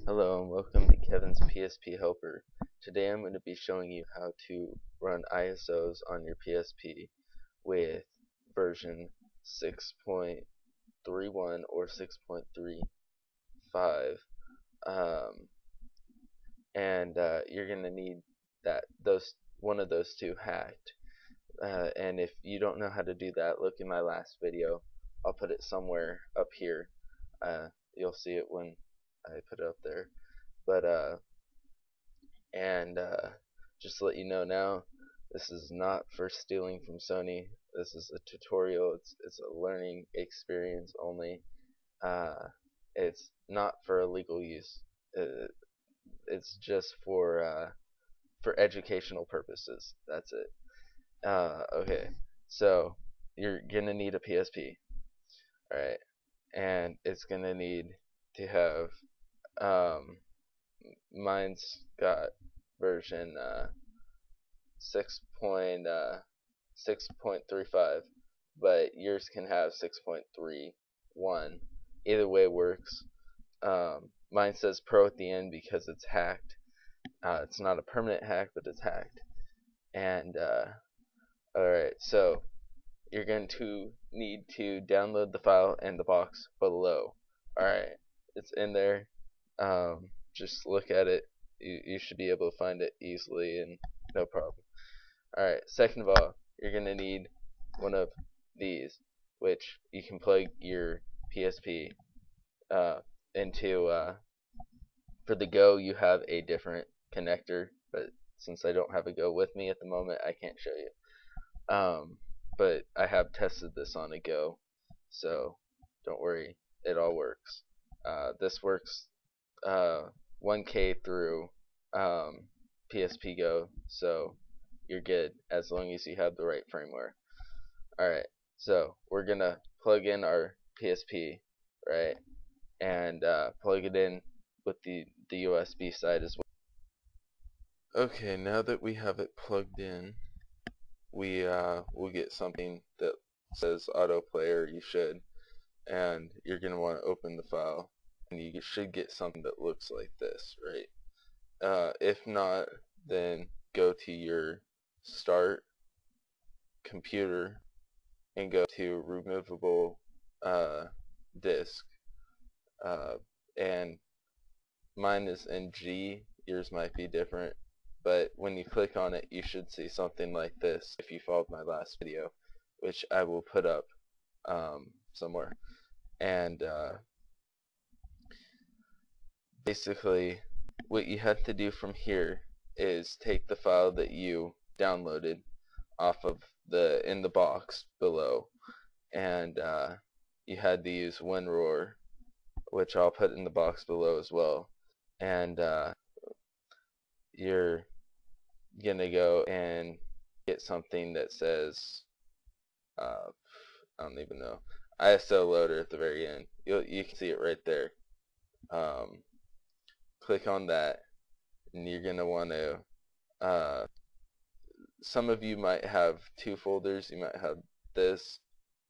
Hello and welcome to Kevin's PSP Helper. Today I'm going to be showing you how to run ISOs on your PSP with version 6.31 or 6.35, and you're going to need one of those two hacked. And if you don't know how to do that, look in my last video. I'll put it somewhere up here. You'll see it when I put it up there. But just to let you know now, this is not for stealing from Sony. This is a tutorial. It's a learning experience only. It's not for illegal use. It's just for educational purposes. That's it. Okay, so you're gonna need a PSP, alright, and it's gonna need to have mine's got version 6.35, but yours can have 6.31. Either way works. Mine says Pro at the end because it's hacked. It's not a permanent hack, but it's hacked. And alright, so you're going to need to download the file in the box below. Alright, it's in there. Just look at it. You should be able to find it easily and no problem. Alright, second of all, you're going to need one of these, which you can plug your PSP into. For the Go, you have a different connector, but since I don't have a Go with me at the moment, I can't show you. But I have tested this on a Go, so don't worry, it all works. This works 1K through PSP Go, so you're good as long as you have the right firmware. Alright, so we're gonna plug in our PSP, right, and plug it in with the USB side as well. Okay, now that we have it plugged in, we will get something that says autoplay, or you should, and you're going to want to open the file, and you should get something that looks like this, right? If not, then go to your start computer and go to removable disk, and mine is in G, yours might be different, but when you click on it you should see something like this if you followed my last video, which I will put up somewhere. And basically what you have to do from here is take the file that you downloaded off of in the box below, and you had to use winrar, which I'll put in the box below as well, and you're gonna go and get something that says I don't even know, ISO loader at the very end. You can see it right there. Click on that, and you're gonna want to some of you might have two folders. You might have this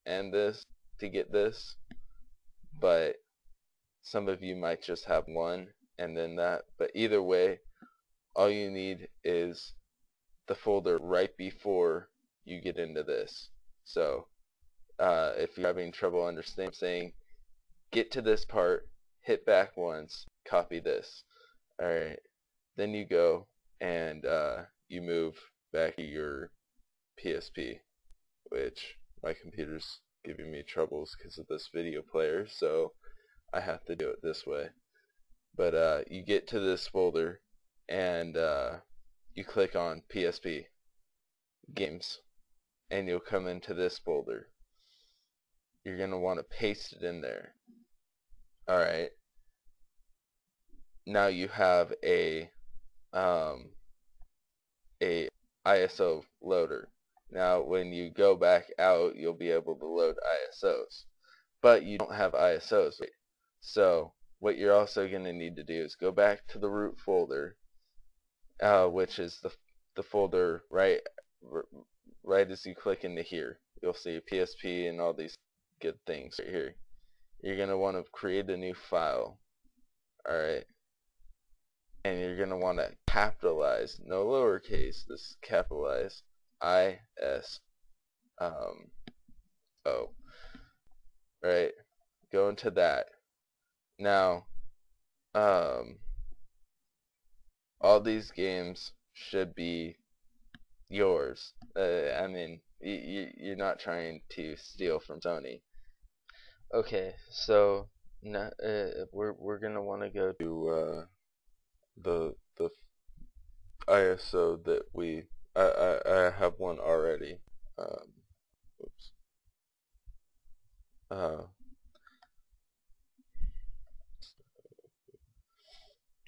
and this to get this, but some of you might just have one and then that. But either way, all you need is the folder right before you get into this. So if you're having trouble understanding what I'm saying, get to this part, hit back once, copy this. Alright, then you go and you move back to your PSP, which my computer's giving me troubles because of this video player, so I have to do it this way. But you get to this folder and you click on PSP games, and you'll come into this folder. You're gonna want to paste it in there. Alright, now you have a ISO loader. Now when you go back out, you'll be able to load ISOs, but you don't have ISOs. So what you're also going to need to do is go back to the root folder, which is the folder right as you click into here. You'll see PSP and all these good things right here. You're going to want to create a new file. Alright, and you're going to want to capitalize, no lowercase, this is capitalized, ISO, right? Go into that. Now, all these games should be yours. I mean, you're not trying to steal from Sony. Okay, so now, we're gonna want to go to the ISO that I have one already. Oops.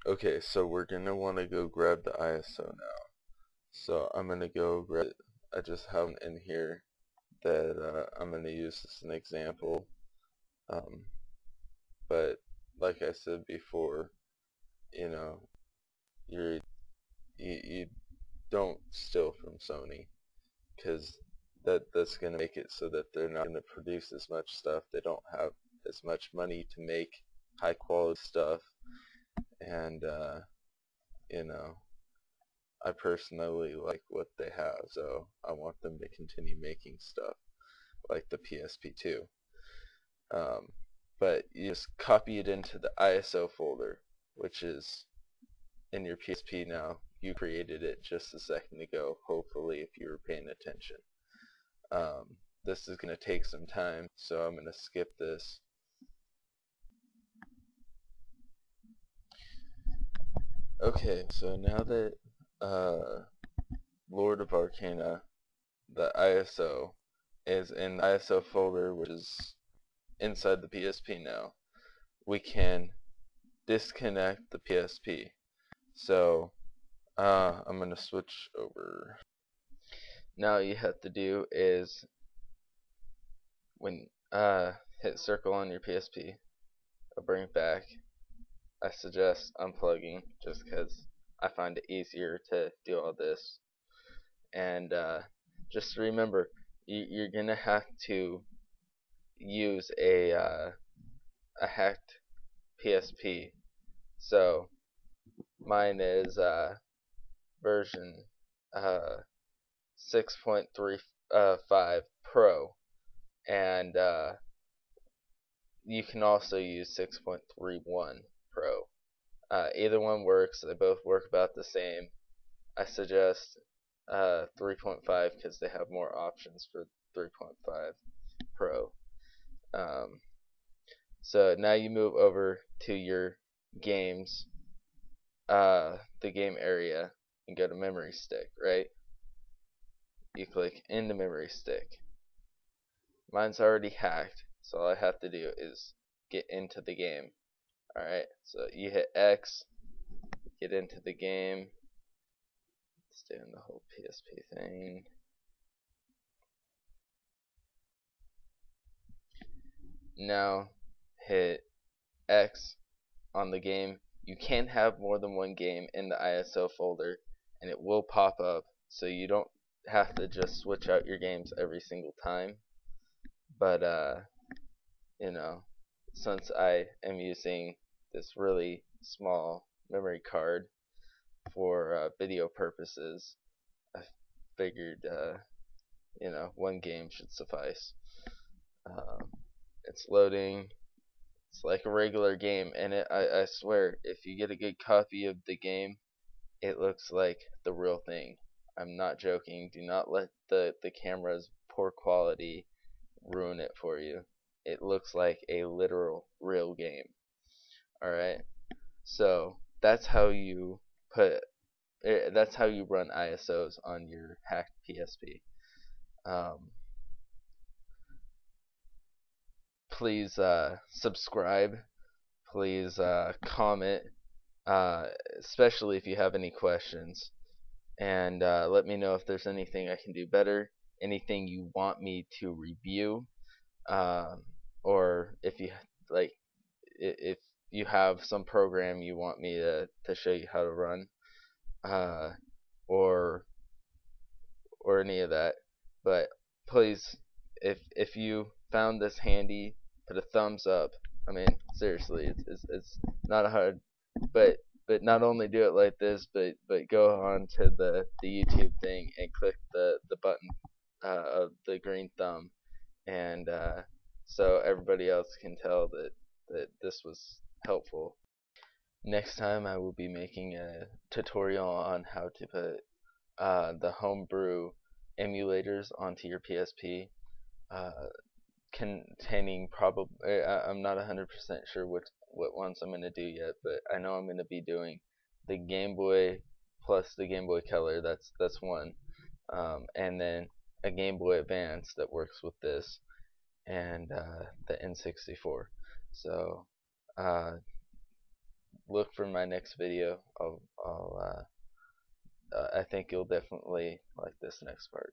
Okay, so we're gonna want to go grab the ISO now. So I'm gonna go grab it. I just have one in here that I'm gonna use as an example. But like I said before, you know, you don't steal from Sony, because that's gonna make it so that they're not gonna produce as much stuff. They don't have as much money to make high quality stuff, and you know, I personally like what they have, so I want them to continue making stuff like the PSP2. But you just copy it into the ISO folder, which is in your PSP now. You created it just a second ago, hopefully, if you were paying attention. This is going to take some time, so I'm going to skip this. Okay, so now that Lord of Arcana, the ISO, is in the ISO folder, which is inside the PSP now, we can disconnect the PSP. So I'm going to switch over. Now all you have to do is when hit circle on your PSP, I'll bring it back. I suggest unplugging just because I find it easier to do all this. And just remember, you're gonna have to use a hacked PSP. So mine is version 6.35 Pro, and you can also use 6.31 Pro. Either one works. They both work about the same. I suggest 3.5 because they have more options for 3.5 Pro. So now you move over to your games, the game area, and go to memory stick, right? You click into memory stick. Mine's already hacked, so all I have to do is get into the game. Alright, so you hit X, get into the game. Let's do the whole PSP thing. Now hit X on the game. You can have more than one game in the ISO folder, and it will pop up, so you don't have to just switch out your games every single time. But you know, since I am using this really small memory card for video purposes, I figured you know, one game should suffice. It's loading. It's like a regular game, and I swear, if you get a good copy of the game, it looks like the real thing. I'm not joking. Do not let the camera's poor quality ruin it for you. It looks like a literal real game. Alright, so that's how you that's how you run ISOs on your hacked PSP. Please subscribe. Please comment, especially if you have any questions. And let me know if there's anything I can do better, anything you want me to review, or if you like, if you have some program you want me to show you how to run, or any of that. But please, if you found this handy, put a thumbs up. I mean, seriously, it's not hard, but but not only do it like this, but go on to the YouTube thing and click the button of the green thumb, and so everybody else can tell that this was helpful. Next time I will be making a tutorial on how to put the homebrew emulators onto your PSP, containing probably, I'm not 100% sure what ones I'm going to do yet, but I know I'm going to be doing the Game Boy plus the Game Boy Color. That's one, and then a Game Boy Advance that works with this, and the N64. So look for my next video. I think you'll definitely like this next part.